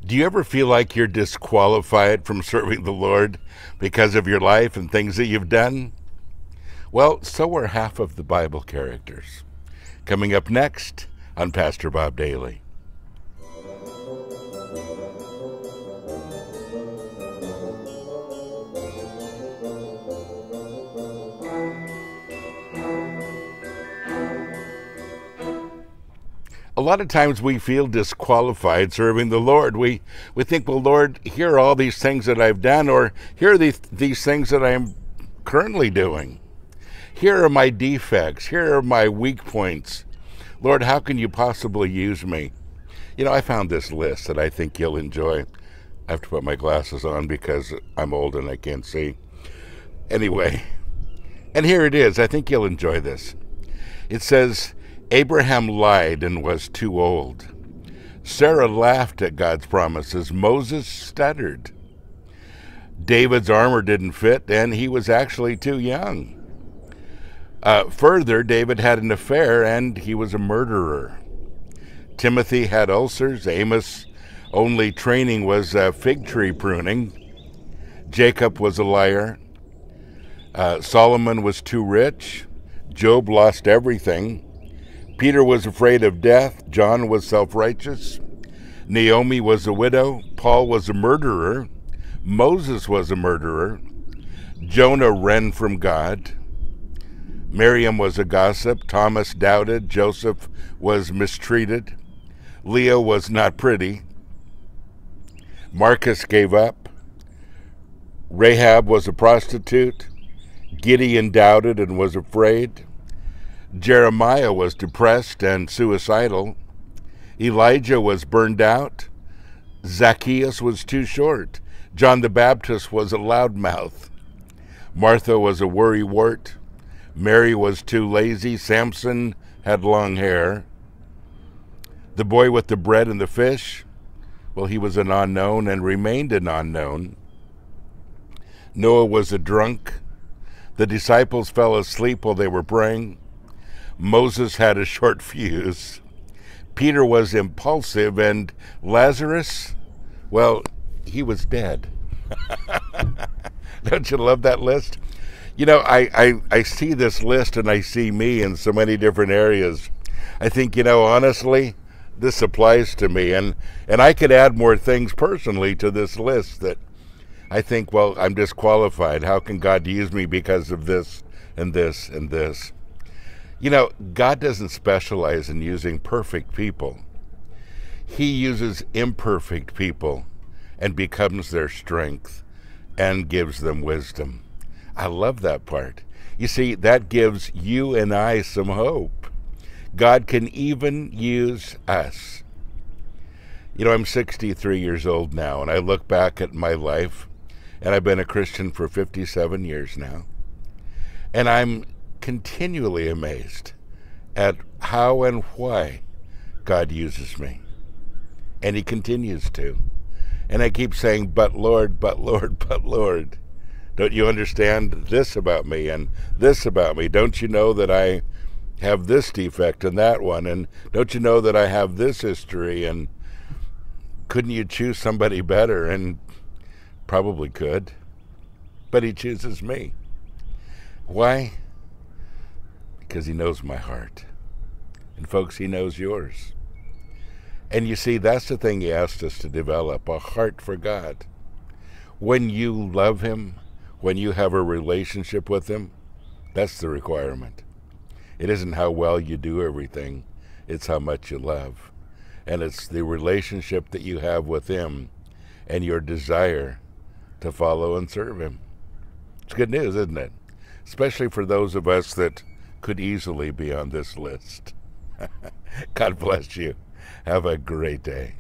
Do you ever feel like you're disqualified from serving the Lord because of your life and things that you've done? Well, so are half of the Bible characters. Coming up next on Pastor Bob Daily. A lot of times we feel disqualified serving the Lord. We think, well, Lord, here are all these things that I've done, or here are these things that I'm currently doing. Here are my defects. Here are my weak points. Lord, how can you possibly use me? You know, I found this list that I think you'll enjoy. I have to put my glasses on because I'm old and I can't see. Anyway, and here it is. I think you'll enjoy this. It says, Abraham lied and was too old. Sarah laughed at God's promises. Moses stuttered. David's armor didn't fit, and he was actually too young. Further, David had an affair, and he was a murderer. Timothy had ulcers. Amos' only training was fig tree pruning. Jacob was a liar. Solomon was too rich. Job lost everything. Peter was afraid of death. John was self-righteous. Naomi was a widow. Paul was a murderer. Moses was a murderer. Jonah ran from God. Miriam was a gossip. Thomas doubted. Joseph was mistreated. Leah was not pretty. Marcus gave up. Rahab was a prostitute. Gideon doubted and was afraid. Jeremiah was depressed and suicidal. Elijah was burned out. Zacchaeus was too short. John the Baptist was a loudmouth. Martha was a worrywart. Mary was too lazy. Samson had long hair. The boy with the bread and the fish, well, he was an unknown and remained an unknown. Noah was a drunk. The disciples fell asleep while they were praying. Moses had a short fuse. Peter was impulsive, and Lazarus, well, he was dead. Don't you love that list? You know, I see this list and I see me in so many different areas. I think, you know, honestly, this applies to me. And I could add more things personally to this list that I think, well, I'm disqualified. How can God use me because of this and this and this? You know, God doesn't specialize in using perfect people. He uses imperfect people and becomes their strength and gives them wisdom. I love that part. You see, that gives you and I some hope. God can even use us. You know, I'm 63 years old now, and I look back at my life, and I've been a Christian for 57 years now, and I'm continually amazed at how and why God uses me. And he continues to. And I keep saying, but Lord, but Lord, but Lord. Don't you understand this about me and this about me? Don't you know that I have this defect and that one? And don't you know that I have this history? And couldn't you choose somebody better? And probably could. But he chooses me. Why? Because he knows my heart. And folks, he knows yours. And you see, that's the thing he asked us to develop, a heart for God. When you love him, when you have a relationship with him, that's the requirement. It isn't how well you do everything, it's how much you love. And it's the relationship that you have with him and your desire to follow and serve him. It's good news, isn't it? Especially for those of us that could easily be on this list. God bless you. Have a great day.